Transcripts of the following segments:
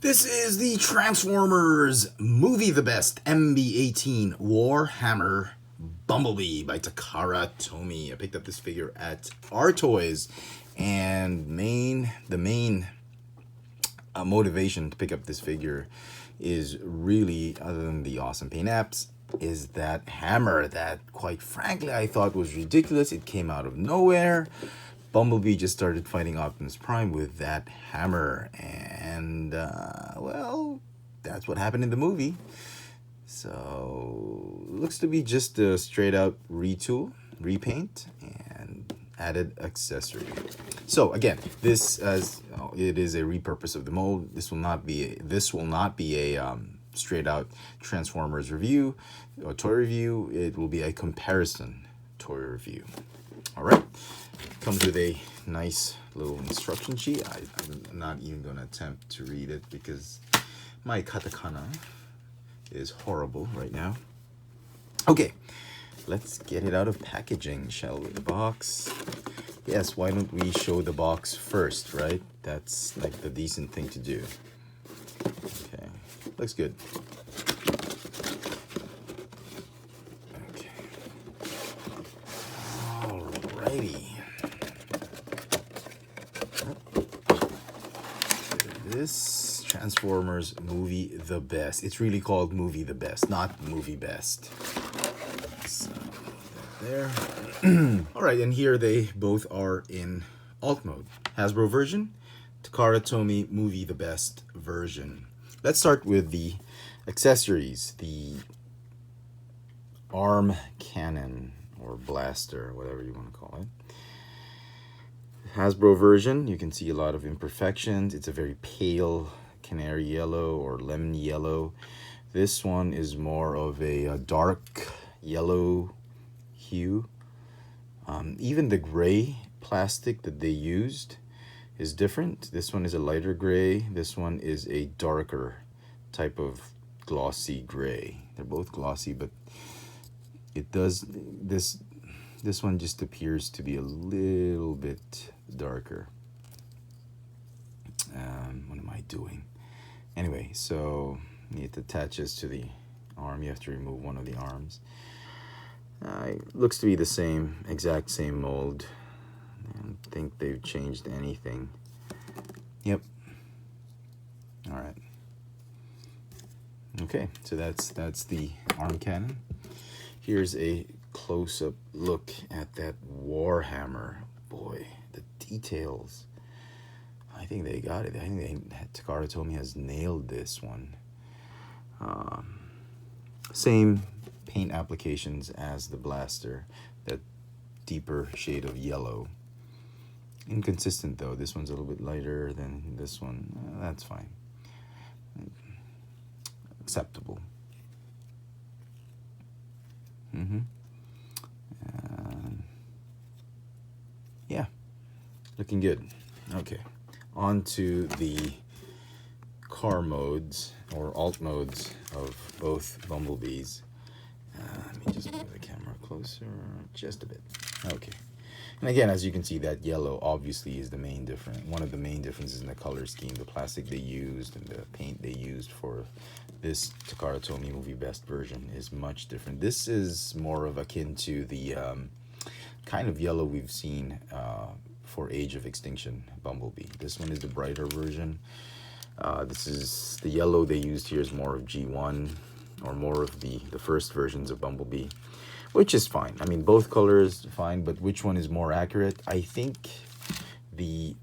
This is the Transformers Movie the Best MB18 Warhammer Bumblebee by Takara Tomy. I picked up this figure at R Toys, and the main motivation to pick up this figure is really, other than the awesome paint apps, is that hammer that, quite frankly, I thought was ridiculous. It came out of nowhere. Bumblebee just started fighting Optimus Prime with that hammer, and well, that's what happened in the movie. So looks to be just a straight out retool, repaint, and added accessory. So again, this it is a repurpose of the mold. This will not be a straight out Transformers review or toy review. It will be a comparison toy review. All right. Comes with a nice little instruction sheet. I'm not even going to attempt to read it because my katakana is horrible right now. Okay, let's get it out of packaging, shall we? The box. Yes, why don't we show the box first, right? That's like the decent thing to do. Okay, looks good. Okay. Alrighty. This Transformers Movie the Best. It's really called Movie the Best, not Movie Best. So, there. Alright, and here they both are in alt mode. Hasbro version, Takara Tomy Movie the Best version. Let's start with the accessories. The arm cannon, or blaster, whatever you want to call it. Hasbro version, you can see a lot of imperfections. It's a very pale canary yellow or lemon yellow. This one is more of a dark yellow hue. Even the gray plastic that they used is different. This one is a lighter gray. This one is a darker type of glossy gray. They're both glossy, but it does this one just appears to be a little bit darker. What am I doing? Anyway, so it attaches to the arm. You have to remove one of the arms. It looks to be the same, exact same mold. I don't think they've changed anything. Yep. All right. Okay, so that's the arm cannon. Here's a close-up look at that Warhammer. Boy, the details. I think they got it. I think Takara Tomy has nailed this one. Same paint applications as the blaster, that deeper shade of yellow. Inconsistent though. This one's a little bit lighter than this one. That's fine. Acceptable. Yeah, looking good. Okay, on to the car modes or alt modes of both Bumblebees. Let me just move the camera closer just a bit. Okay, and again, as you can see, that yellow obviously is the main difference. One of the main differences in the color scheme. The plastic they used and the paint they used for this Takara Tomy Movie Best version is much different. This is more of akin to the kind of yellow we've seen for Age of Extinction Bumblebee. This one is the brighter version. This is the yellow they used here is more of G1 or more of the first versions of Bumblebee, which is fine. I mean, both colors fine, but which one is more accurate? I think the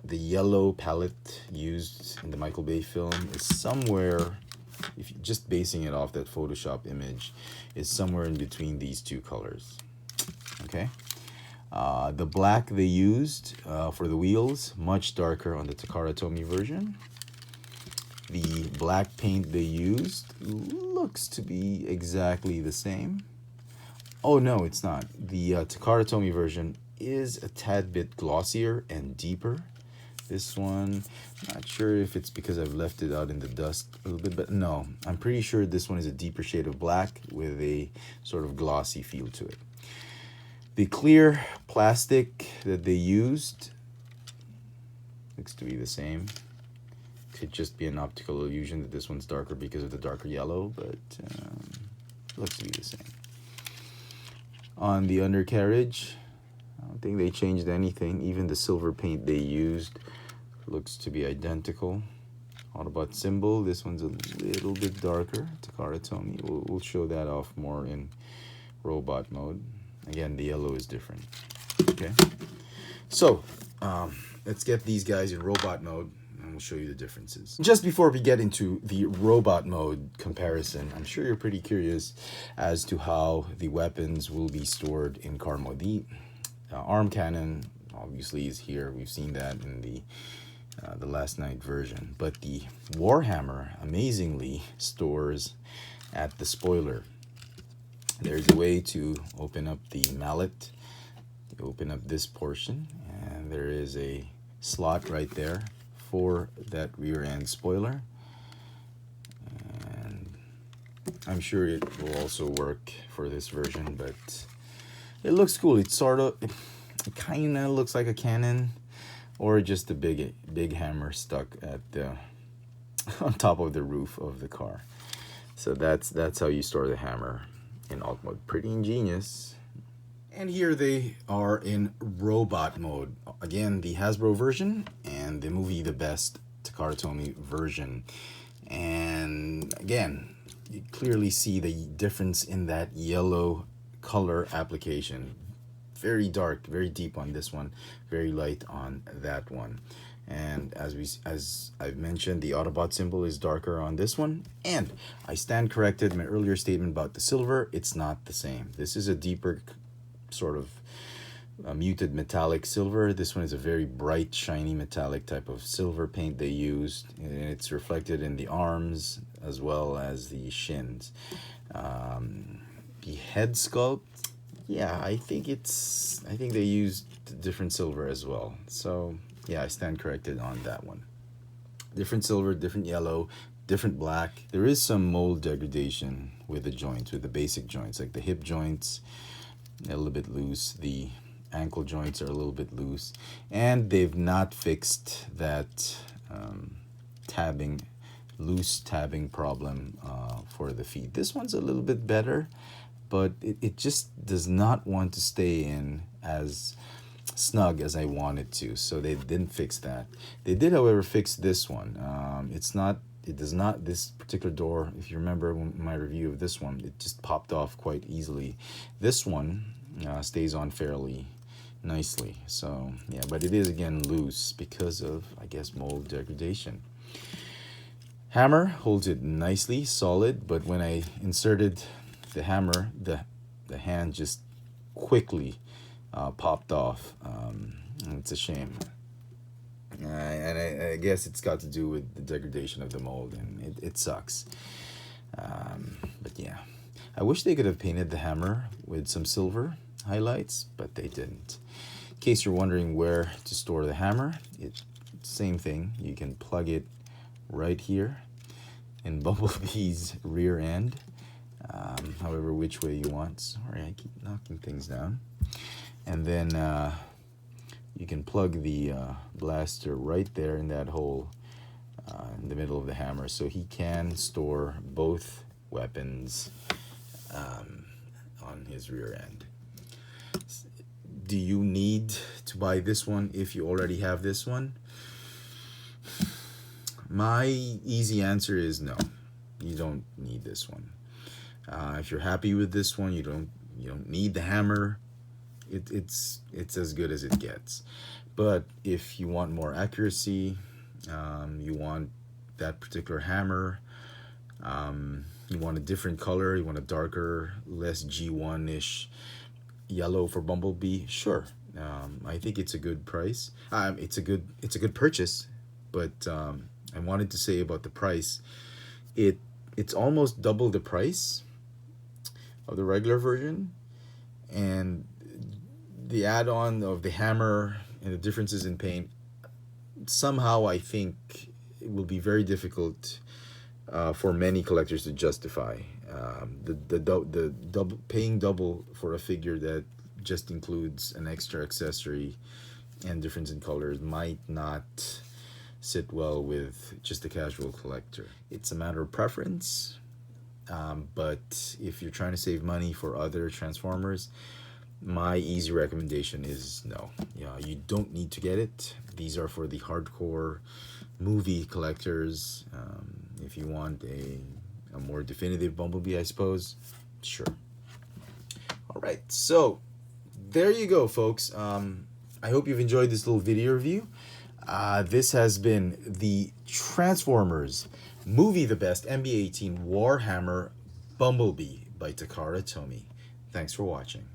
yellow palette used in the Michael Bay film is somewhere, if you're just basing it off that Photoshop image, is somewhere in between these two colors. Okay, the black they used for the wheels, much darker on the Takara Tomy version. The black paint they used looks to be exactly the same. Oh no, it's not. The Takara Tomy version is a tad bit glossier and deeper. This one, not sure if it's because I've left it out in the dust a little bit, but no, I'm pretty sure this one is a deeper shade of black with a sort of glossy feel to it. The clear plastic that they used looks to be the same. Could just be an optical illusion that this one's darker because of the darker yellow, but looks to be the same. On the undercarriage, I don't think they changed anything. Even the silver paint they used looks to be identical. Autobot symbol, this one's a little bit darker. Takara Tomy, we'll show that off more in robot mode. Again, the yellow is different. Okay, so let's get these guys in robot mode and we'll show you the differences. Just before we get into the robot mode comparison, I'm sure you're pretty curious as to how the weapons will be stored in car mode. The arm cannon obviously is here. We've seen that in the last night version, but the Warhammer amazingly stores at the spoiler. There's a way to open up the mallet, to open up this portion, and there is a slot right there for that rear end spoiler, and I'm sure it will also work for this version, but it looks cool. It's sort of, it kind of looks like a cannon, or just a big hammer stuck at the on top of the roof of the car. So that's how you store the hammer in alt mode. Pretty ingenious. And here they are in robot mode. Again, the Hasbro version and the movie The Best Takara Tomy version. And again, you clearly see the difference in that yellow color application. Very dark, very deep on this one, very light on that one. And as I've mentioned, the Autobot symbol is darker on this one. And I stand corrected in my earlier statement about the silver. It's not the same. This is a deeper sort of muted metallic silver. This one is a very bright, shiny metallic type of silver paint they used. And it's reflected in the arms as well as the shins. The head sculpt, yeah, I think they used different silver as well. So yeah, I stand corrected on that one. Different silver, different yellow, different black. There is some mold degradation with the joints, with the basic joints, like the hip joints, a little bit loose. The ankle joints are a little bit loose, and they've not fixed that loose tabbing problem for the feet. This one's a little bit better, but it just does not want to stay in as snug as I wanted to, so they didn't fix that. They did, however, fix this one. This particular door, if you remember my review of this one, it just popped off quite easily. This one stays on fairly nicely. So yeah, but it is again loose because of, I guess, mold degradation. Hammer holds it nicely, solid, but when I inserted the hammer, the hand just quickly popped off. It's a shame. And I guess it's got to do with the degradation of the mold, and it sucks. But yeah, I wish they could have painted the hammer with some silver highlights, but they didn't. In case you're wondering where to store the hammer, it's same thing. You can plug it right here in Bumblebee's rear end, however which way you want. Sorry, I keep knocking things down. And then you can plug the blaster right there in that hole in the middle of the hammer, so he can store both weapons on his rear end. Do you need to buy this one if you already have this one? My easy answer is no. You don't need this one. If you're happy with this one, you don't need the hammer. It's as good as it gets. But if you want more accuracy, you want that particular hammer, you want a different color, you want a darker, less G1-ish yellow for Bumblebee, sure. I think it's a good price. It's a good purchase, but I wanted to say about the price, it's almost double the price of the regular version, and the add-on of the hammer and the differences in paint, somehow I think it will be very difficult for many collectors to justify. Paying double for a figure that just includes an extra accessory and difference in colors might not sit well with just a casual collector. It's a matter of preference, but if you're trying to save money for other Transformers, my easy recommendation is no. Yeah, you don't need to get it. These are for the hardcore movie collectors. If you want a more definitive Bumblebee, I suppose, sure. All right, so there you go, folks. I hope you've enjoyed this little video review. This has been the Transformers Movie the Best MB-18 Warhammer Bumblebee by Takara Tomy. Thanks for watching.